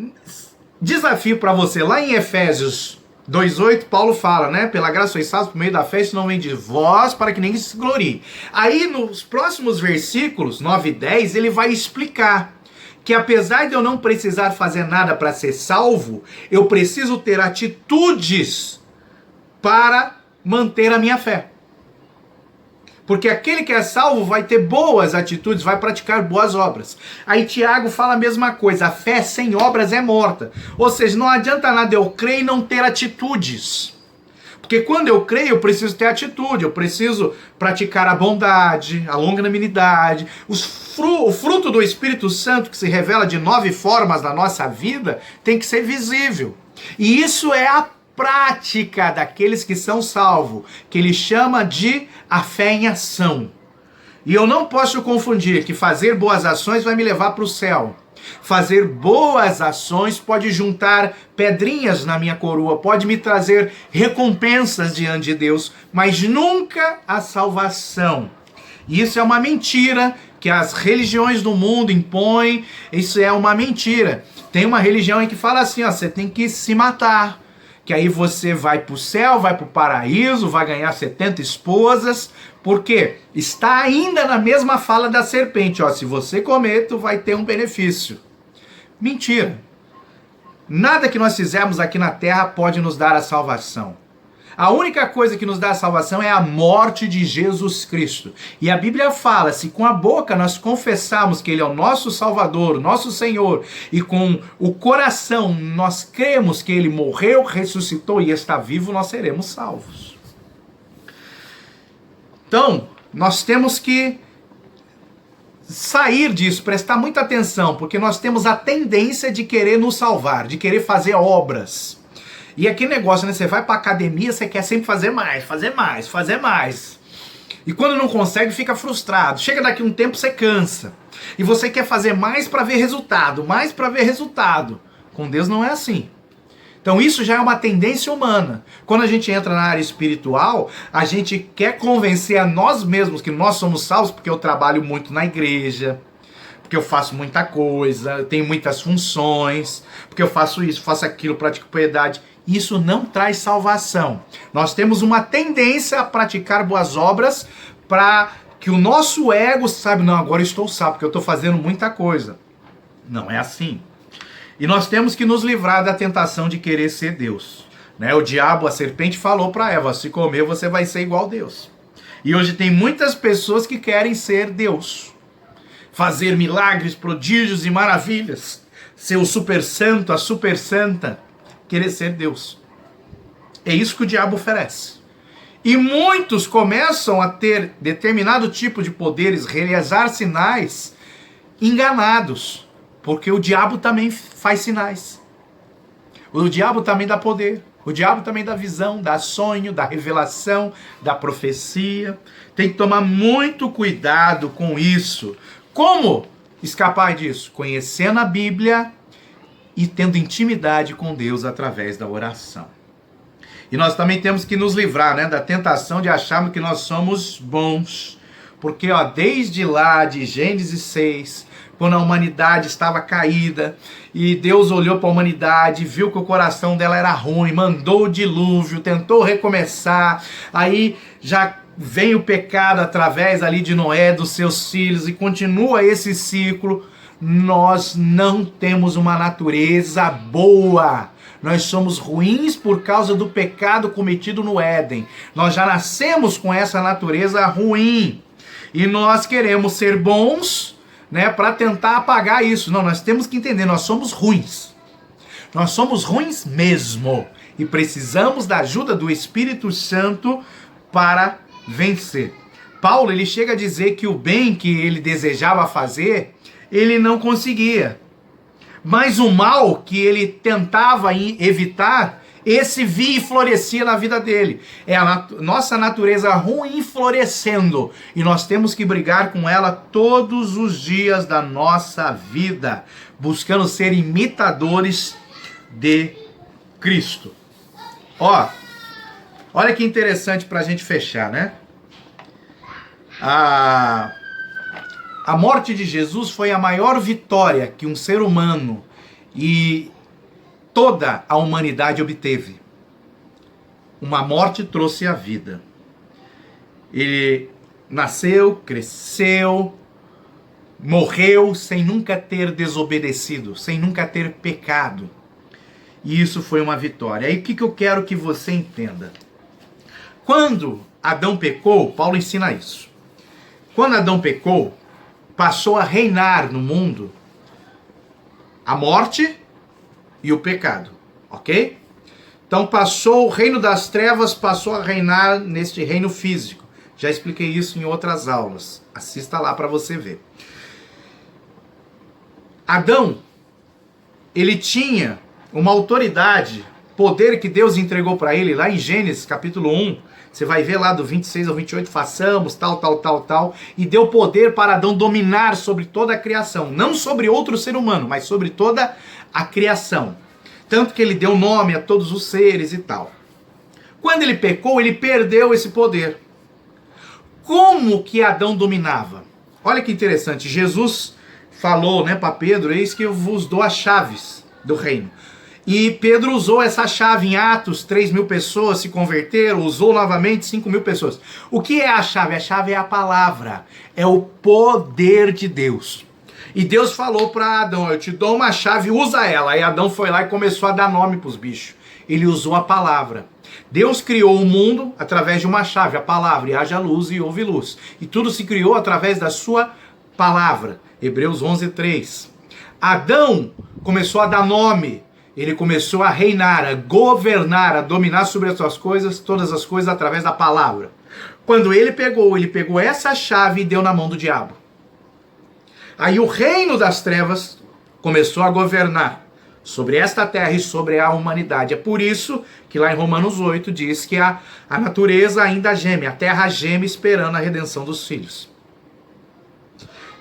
desafio para você, lá em Efésios 2:8, Paulo fala, né? Pela graça sois salvos por meio da fé, isso não vem de vós, para que ninguém se glorie. Aí, nos próximos versículos, 9 e 10, ele vai explicar que apesar de eu não precisar fazer nada para ser salvo, eu preciso ter atitudes para manter a minha fé. Porque aquele que é salvo vai ter boas atitudes, vai praticar boas obras. Aí Tiago fala a mesma coisa, a fé sem obras é morta. Ou seja, não adianta nada eu crer e não ter atitudes. Porque quando eu creio, eu preciso ter atitude, eu preciso praticar a bondade, a longanimidade, o fruto do Espírito Santo que se revela de 9 formas na nossa vida tem que ser visível. E isso é a prática daqueles que são salvos, que ele chama de a fé em ação. E eu não posso confundir que fazer boas ações vai me levar para o céu. Fazer boas ações pode juntar pedrinhas na minha coroa, pode me trazer recompensas diante de Deus, mas nunca a salvação. E isso é uma mentira que as religiões do mundo impõem, isso é uma mentira. Tem uma religião em que fala assim, ó, você tem que se matar, que aí você vai para o céu, vai para o paraíso, vai ganhar 70 esposas, porque está ainda na mesma fala da serpente, ó, se você comer, tu vai ter um benefício. Mentira. Nada que nós fizermos aqui na terra pode nos dar a salvação. A única coisa que nos dá a salvação é a morte de Jesus Cristo. E a Bíblia fala, se com a boca nós confessarmos que Ele é o nosso Salvador, nosso Senhor, e com o coração nós cremos que Ele morreu, ressuscitou e está vivo, nós seremos salvos. Então, nós temos que sair disso, prestar muita atenção, porque nós temos a tendência de querer nos salvar, de querer fazer obras. E aquele negócio, né? Você vai pra academia, você quer sempre fazer mais, fazer mais, fazer mais. E quando não consegue, fica frustrado. Chega daqui um tempo, você cansa. E você quer fazer mais para ver resultado, mais para ver resultado. Com Deus não é assim. Então isso já é uma tendência humana. Quando a gente entra na área espiritual, a gente quer convencer a nós mesmos que nós somos salvos, porque eu trabalho muito na igreja, porque eu faço muita coisa, eu tenho muitas funções, porque eu faço isso, faço aquilo, pratico piedade. Isso não traz salvação. Nós temos uma tendência a praticar boas obras para que o nosso ego saiba, não, agora eu estou salvo, porque eu estou fazendo muita coisa. Não é assim. E nós temos que nos livrar da tentação de querer ser Deus. Né? O diabo, a serpente, falou para Eva, se comer você vai ser igual a Deus. E hoje tem muitas pessoas que querem ser Deus. Fazer milagres, prodígios e maravilhas. Ser o super santo, a super santa. Querer ser Deus. É isso que o diabo oferece. E muitos começam a ter determinado tipo de poderes, realizar sinais enganados. Porque o diabo também faz sinais. O diabo também dá poder. O diabo também dá visão, dá sonho, dá revelação, dá profecia. Tem que tomar muito cuidado com isso. Como escapar disso? Conhecendo a Bíblia e tendo intimidade com Deus através da oração. E nós também temos que nos livrar, né, da tentação de acharmos que nós somos bons. Porque desde lá de Gênesis 6, quando a humanidade estava caída, e Deus olhou para a humanidade, viu que o coração dela era ruim, mandou o dilúvio, tentou recomeçar, aí já vem o pecado através ali de Noé, dos seus filhos, e continua esse ciclo. Nós não temos uma natureza boa. Nós somos ruins por causa do pecado cometido no Éden. Nós já nascemos com essa natureza ruim. E nós queremos ser bons, né, para tentar apagar isso. Não, nós temos que entender, nós somos ruins. Nós somos ruins mesmo. E precisamos da ajuda do Espírito Santo para vencer. Paulo, ele chega a dizer que o bem que ele desejava fazer, ele não conseguia. Mas o mal que ele tentava evitar, esse via e florescia na vida dele. É a nossa natureza ruim florescendo. E nós temos que brigar com ela todos os dias da nossa vida. Buscando ser imitadores de Cristo. Olha que interessante para a gente fechar, né? A morte de Jesus foi a maior vitória que um ser humano e toda a humanidade obteve. Uma morte trouxe a vida. Ele nasceu, cresceu, morreu sem nunca ter desobedecido, sem nunca ter pecado. E isso foi uma vitória. Aí o que eu quero que você entenda? Quando Adão pecou, Paulo ensina isso. Quando Adão pecou, passou a reinar no mundo a morte e o pecado, ok? Então passou o reino das trevas, passou a reinar neste reino físico. Já expliquei isso em outras aulas. Assista lá para você ver. Adão, ele tinha uma autoridade, poder que Deus entregou para ele lá em Gênesis capítulo 1. Você vai ver lá do 26 ao 28, façamos tal, e deu poder para Adão dominar sobre toda a criação, não sobre outro ser humano, mas sobre toda a criação. Tanto que ele deu nome a todos os seres e tal. Quando ele pecou, ele perdeu esse poder. Como que Adão dominava? Olha que interessante, Jesus falou, né, para Pedro, eis que eu vos dou as chaves do reino. E Pedro usou essa chave em Atos, 3.000 pessoas se converteram, usou novamente 5.000 pessoas. O que é a chave? A chave é a palavra, é o poder de Deus. E Deus falou para Adão, eu te dou uma chave, usa ela. Aí Adão foi lá e começou a dar nome para os bichos. Ele usou a palavra. Deus criou o mundo através de uma chave, a palavra, e haja luz e houve luz. E tudo se criou através da sua palavra. Hebreus 11:3. Adão começou a dar nome. Ele começou a reinar, a governar, a dominar sobre as suas coisas, todas as coisas através da palavra. Quando ele pegou essa chave e deu na mão do diabo. Aí o reino das trevas começou a governar sobre esta terra e sobre a humanidade. É por isso que lá em Romanos 8 diz que a natureza ainda geme, a terra geme esperando a redenção dos filhos.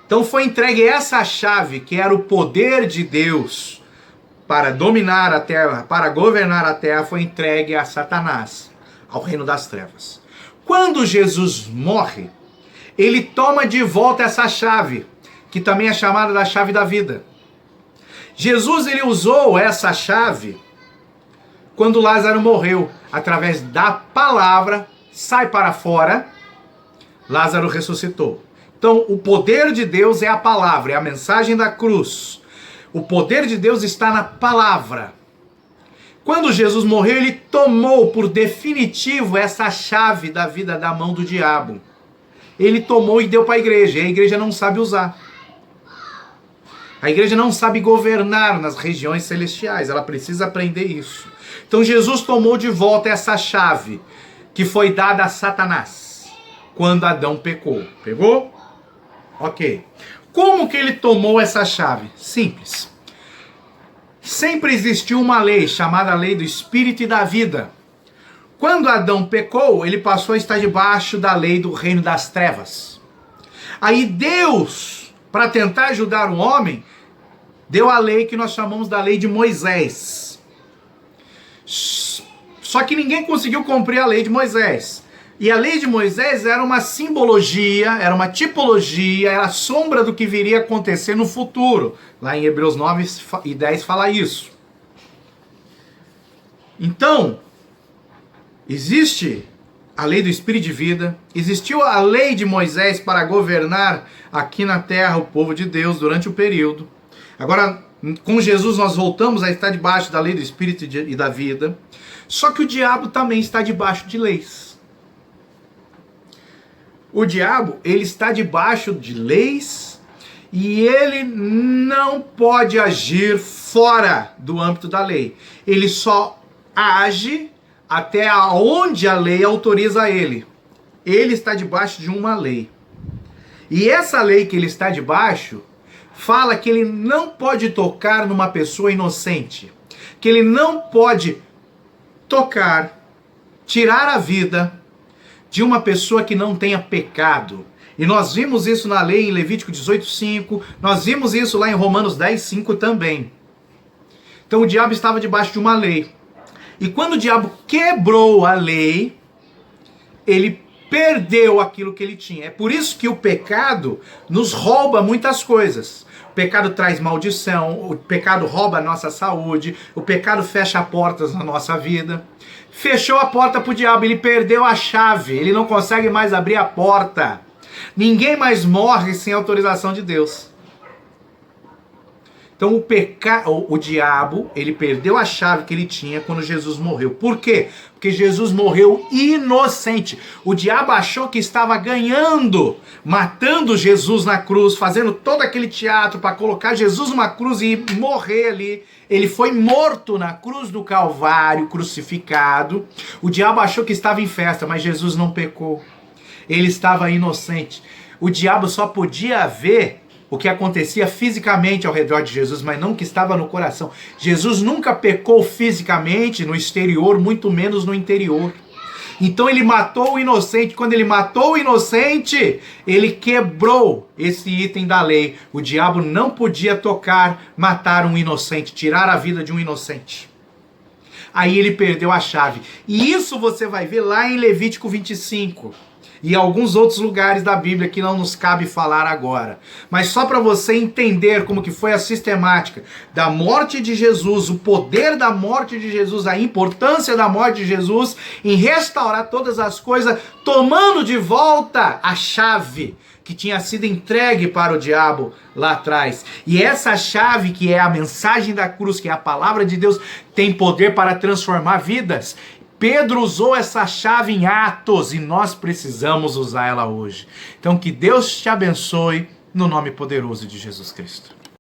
Então foi entregue essa chave, que era o poder de Deus, para dominar a terra, para governar a terra, foi entregue a Satanás, ao reino das trevas. Quando Jesus morre, ele toma de volta essa chave, que também é chamada da chave da vida. Jesus, ele usou essa chave quando Lázaro morreu, através da palavra, sai para fora, Lázaro ressuscitou. Então, o poder de Deus é a palavra, é a mensagem da cruz. O poder de Deus está na palavra. Quando Jesus morreu, ele tomou por definitivo essa chave da vida da mão do diabo. Ele tomou e deu para a igreja, e a igreja não sabe usar. A igreja não sabe governar nas regiões celestiais, ela precisa aprender isso. Então Jesus tomou de volta essa chave que foi dada a Satanás quando Adão pecou. Pegou? Ok. Como que ele tomou essa chave? Simples. Sempre existiu uma lei chamada lei do Espírito e da vida. Quando Adão pecou, ele passou a estar debaixo da lei do reino das trevas. Aí Deus, para tentar ajudar o homem, deu a lei que nós chamamos da lei de Moisés. Só que ninguém conseguiu cumprir a lei de Moisés. E a lei de Moisés era uma simbologia, era uma tipologia, era a sombra do que viria a acontecer no futuro. Lá em Hebreus 9 e 10 fala isso. Então, existe a lei do Espírito de vida, existiu a lei de Moisés para governar aqui na terra o povo de Deus durante o período. Agora, com Jesus nós voltamos a estar debaixo da lei do Espírito e da vida. Só que o diabo também está debaixo de leis. O diabo, ele está debaixo de leis e ele não pode agir fora do âmbito da lei. Ele só age até onde a lei autoriza ele. Ele está debaixo de uma lei. E essa lei que ele está debaixo fala que ele não pode tocar numa pessoa inocente. Que ele não pode tocar, tirar a vida de uma pessoa que não tenha pecado. E nós vimos isso na lei em Levítico 18:5, nós vimos isso lá em Romanos 10:5 também. Então o diabo estava debaixo de uma lei. E quando o diabo quebrou a lei, ele perdeu aquilo que ele tinha. É por isso que o pecado nos rouba muitas coisas. O pecado traz maldição, o pecado rouba a nossa saúde, o pecado fecha portas na nossa vida. Fechou a porta para o diabo, ele perdeu a chave, ele não consegue mais abrir a porta. Ninguém mais morre sem autorização de Deus. Então o diabo, ele perdeu a chave que ele tinha quando Jesus morreu. Por quê? Porque Jesus morreu inocente. O diabo achou que estava ganhando, matando Jesus na cruz, fazendo todo aquele teatro para colocar Jesus numa cruz e morrer ali. Ele foi morto na cruz do Calvário, crucificado. O diabo achou que estava em festa, mas Jesus não pecou. Ele estava inocente. O diabo só podia ver o que acontecia fisicamente ao redor de Jesus, mas não o que estava no coração. Jesus nunca pecou fisicamente no exterior, muito menos no interior. Então ele matou o inocente. Quando ele matou o inocente, ele quebrou esse item da lei. O diabo não podia tocar, matar um inocente, tirar a vida de um inocente. Aí ele perdeu a chave. E isso você vai ver lá em Levítico 25. E alguns outros lugares da Bíblia que não nos cabe falar agora. Mas só para você entender como que foi a sistemática da morte de Jesus, o poder da morte de Jesus, a importância da morte de Jesus em restaurar todas as coisas, tomando de volta a chave que tinha sido entregue para o diabo lá atrás. E essa chave, que é a mensagem da cruz, que é a palavra de Deus, tem poder para transformar vidas. Pedro usou essa chave em Atos e nós precisamos usar ela hoje. Então que Deus te abençoe no nome poderoso de Jesus Cristo.